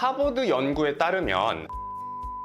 하버드 연구에 따르면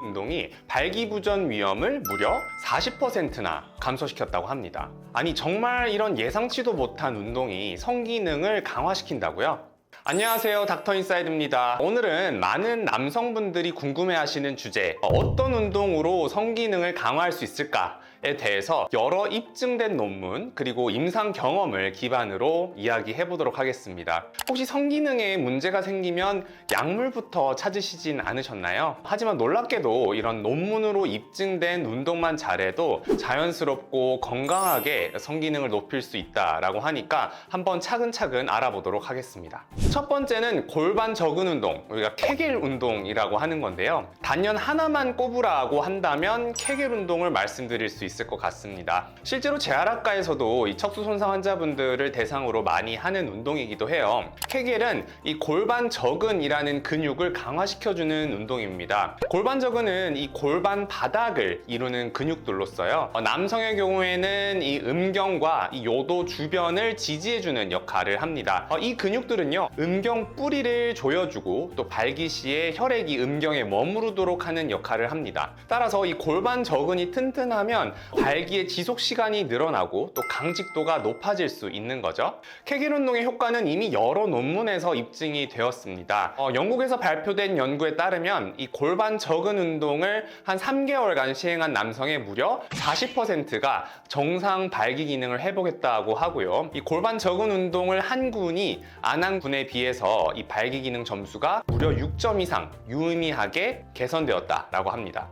운동이 발기부전 위험을 무려 40%나 감소시켰다고 합니다. 아니, 정말 이런 예상치도 못한 운동이 성기능을 강화시킨다고요? 안녕하세요, 닥터인사이드입니다. 오늘은 많은 남성분들이 궁금해하시는 주제, 어떤 운동으로 성기능을 강화할 수 있을까에 대해서 여러 입증된 논문 그리고 임상 경험을 기반으로 이야기해 보도록 하겠습니다. 혹시 성기능에 문제가 생기면 약물부터 찾으시진 않으셨나요? 하지만 놀랍게도 이런 논문으로 입증된 운동만 잘해도 자연스럽고 건강하게 성기능을 높일 수 있다라고 하니까 한번 차근차근 알아보도록 하겠습니다. 첫 번째는 골반 적은 운동, 우리가 케겔 운동이라고 하는 건데요. 단연 하나만 꼽으라고 한다면 케겔 운동을 말씀드릴 수 있을 것 같습니다. 실제로 재활학과에서도 이 척수 손상 환자분들을 대상으로 많이 하는 운동이기도 해요. 케겔은 이 골반 적은이라는 근육을 강화시켜주는 운동입니다. 골반 적은은 이 골반 바닥을 이루는 근육들로서요. 남성의 경우에는 이 음경과 이 요도 주변을 지지해주는 역할을 합니다. 이 근육들은요, 음경 뿌리를 조여주고 또 발기 시에 혈액이 음경에 머무르도록 하는 역할을 합니다. 따라서 이 골반 적은이 튼튼하면 발기의 지속 시간이 늘어나고 또 강직도가 높아질 수 있는 거죠. 케겔 운동의 효과는 이미 여러 논문에서 입증이 되었습니다. 영국에서 발표된 연구에 따르면 이 골반 적은 운동을 한 3개월간 시행한 남성의 무려 40%가 정상 발기 기능을 회복했다고 하고요. 이 골반 적은 운동을 한 군이 안 한 군에 비해서 이 발기 기능 점수가 무려 6점 이상 유의미하게 개선되었다라고 합니다.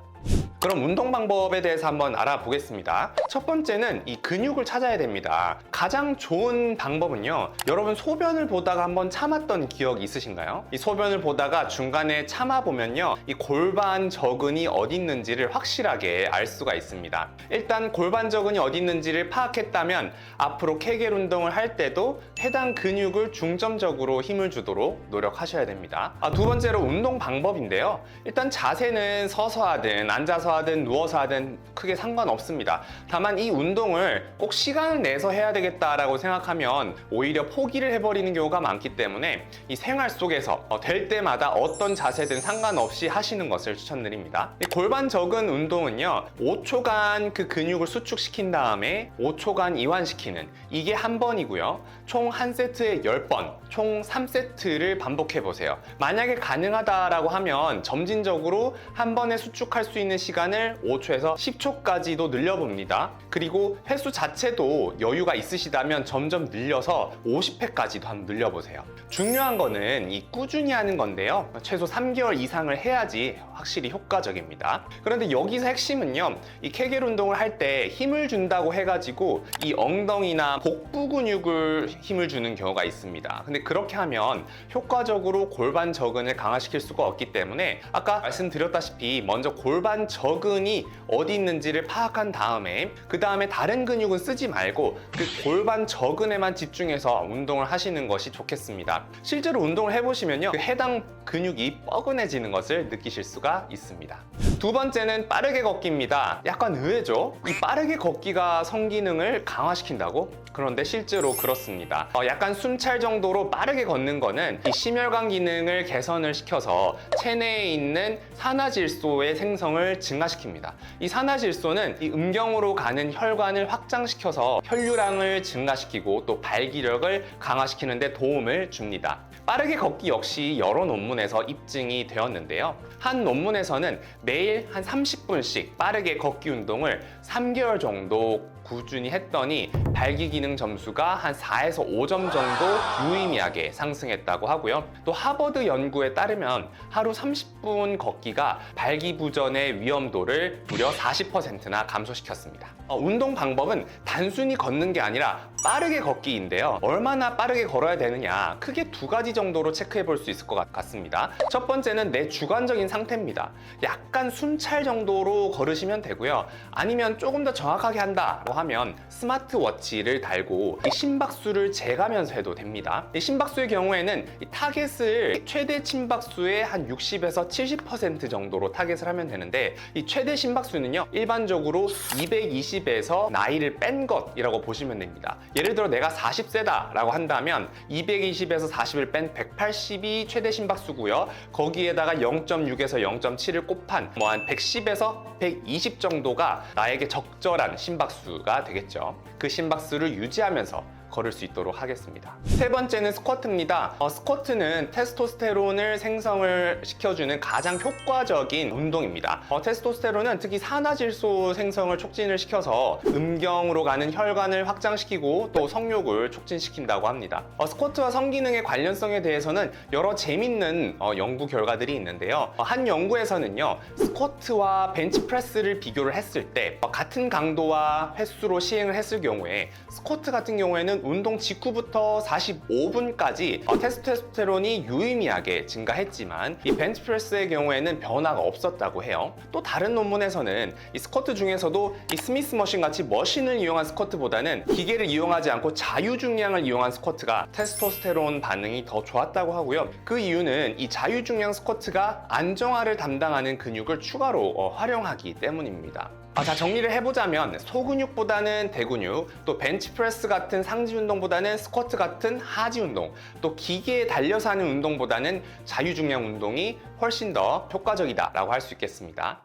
그럼 운동 방법에 대해서 한번 알아보겠습니다. 첫 번째는 이 근육을 찾아야 됩니다. 가장 좋은 방법은요, 여러분 소변을 보다가 한번 참았던 기억이 있으신가요? 이 소변을 보다가 중간에 참아보면요, 이 골반 적은이 어디 있는지를 확실하게 알 수가 있습니다. 일단 골반 적은이 어디 있는지를 파악했다면 앞으로 케겔 운동을 할 때도 해당 근육을 중점적으로 힘을 주도록 노력하셔야 됩니다. 두 번째로 운동 방법인데요. 일단 자세는 서서 하든 앉아서 하든 누워서 하든 크게 상관없습니다. 다만 이 운동을 꼭 시간을 내서 해야 되겠다라고 생각하면 오히려 포기를 해버리는 경우가 많기 때문에 이 생활 속에서 될 때마다 어떤 자세든 상관없이 하시는 것을 추천드립니다. 이 골반 적은 운동은요, 5초간 그 근육을 수축시킨 다음에 5초간 이완시키는, 이게 한 번이고요. 총 한 세트에 10번, 총 3세트를 반복해 보세요. 만약에 가능하다라고 하면 점진적으로 한 번에 수축할 수 있는 시간을 5초에서 10초까지도 늘려봅니다. 그리고 횟수 자체도 여유가 있으시다면 점점 늘려서 50회까지도 한번 늘려보세요. 중요한 거는 이 꾸준히 하는 건데요. 최소 3개월 이상을 해야지 확실히 효과적입니다. 그런데 여기서 핵심은요, 이 케겔 운동을 할 때 힘을 준다고 해가지고 이 엉덩이나 복부 근육을 힘을 주는 경우가 있습니다. 근데 그렇게 하면 효과적으로 골반 적은을 강화시킬 수가 없기 때문에 아까 말씀드렸다시피 먼저 골반 적은이 어디 있는지를 파악한 다음에 그 다음에 다른 근육은 쓰지 말고 그 골반 적은에만 집중해서 운동을 하시는 것이 좋겠습니다. 실제로 운동을 해보시면요, 그 해당 근육이 뻐근해지는 것을 느끼실 수가 있습니다. 두 번째는 빠르게 걷기입니다. 약간 의외죠? 이 빠르게 걷기가 성기능을 강화시킨다고? 그런데 실제로 그렇습니다. 약간 숨찰 정도로 빠르게 걷는 거는 이 심혈관 기능을 개선을 시켜서 체내에 있는 산화질소의 생성을 증가시킵니다. 이 산화질소는 이 음경으로 가는 혈관을 확장시켜서 혈류량을 증가시키고 또 발기력을 강화시키는 데 도움을 줍니다. 빠르게 걷기 역시 여러 논문에서 입증이 되었는데요. 한 논문에서는 매일 한 30분씩 빠르게 걷기 운동을 3개월 정도 꾸준히 했더니 발기 기능 점수가 한 4에서 5점 정도 유의미하게 상승했다고 하고요. 또 하버드 연구에 따르면 하루 30분 걷기가 발기부전의 위험도를 무려 40%나 감소시켰습니다. 운동 방법은 단순히 걷는 게 아니라 빠르게 걷기인데요. 얼마나 빠르게 걸어야 되느냐, 크게 두 가지 정도로 체크해 볼 수 있을 것 같습니다. 첫 번째는 내 주관적인 상태입니다. 약간 숨찰 정도로 걸으시면 되고요. 아니면 조금 더 정확하게 한다고 하면 스마트워치를 달고 이 심박수를 재가면서 해도 됩니다. 이 심박수의 경우에는 이 타겟을 최대 심박수의 한 60에서 70% 정도로 타겟을 하면 되는데, 이 최대 심박수는요, 일반적으로 220 220에서 나이를 뺀 것이라고 보시면 됩니다. 예를 들어 내가 40세다라고 한다면 220에서 40을 뺀 180이 최대 심박수고요. 거기에다가 0.6에서 0.7을 곱한 뭐 한 110에서 120 정도가 나에게 적절한 심박수가 되겠죠. 그 심박수를 유지하면서 걸을 수 있도록 하겠습니다. 세 번째는 스쿼트입니다. 스쿼트는 테스토스테론을 생성을 시켜주는 가장 효과적인 운동입니다. 테스토스테론은 특히 산화질소 생성을 촉진을 시켜서 음경으로 가는 혈관을 확장시키고 또 성욕을 촉진시킨다고 합니다. 스쿼트와 성기능의 관련성에 대해서는 여러 재밌는 연구 결과들이 있는데요. 한 연구에서는요, 스쿼트와 벤치프레스를 비교를 했을 때 같은 강도와 횟수로 시행을 했을 경우에 스쿼트 같은 경우에는 운동 직후부터 45분까지 테스토스테론이 유의미하게 증가했지만 이 벤치프레스의 경우에는 변화가 없었다고 해요. 또 다른 논문에서는 이 스쿼트 중에서도 이 스미스 머신 같이 머신을 이용한 스쿼트보다는 기계를 이용하지 않고 자유중량을 이용한 스쿼트가 테스토스테론 반응이 더 좋았다고 하고요. 그 이유는 이 자유중량 스쿼트가 안정화를 담당하는 근육을 추가로 활용하기 때문입니다. 자, 정리를 해보자면 소근육보다는 대근육, 또 벤치프레스 같은 상지 운동보다는 스쿼트 같은 하지 운동, 또 기계에 달려서 하는 운동보다는 자유중량 운동이 훨씬 더 효과적이다라고 할 수 있겠습니다.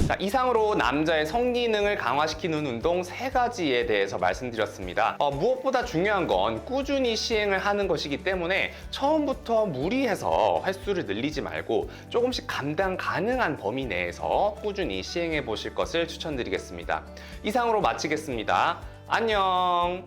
자, 이상으로 남자의 성기능을 강화시키는 운동 3가지에 대해서 말씀드렸습니다. 무엇보다 중요한 건 꾸준히 시행을 하는 것이기 때문에 처음부터 무리해서 횟수를 늘리지 말고 조금씩 감당 가능한 범위 내에서 꾸준히 시행해 보실 것을 추천드리겠습니다. 이상으로 마치겠습니다. 안녕!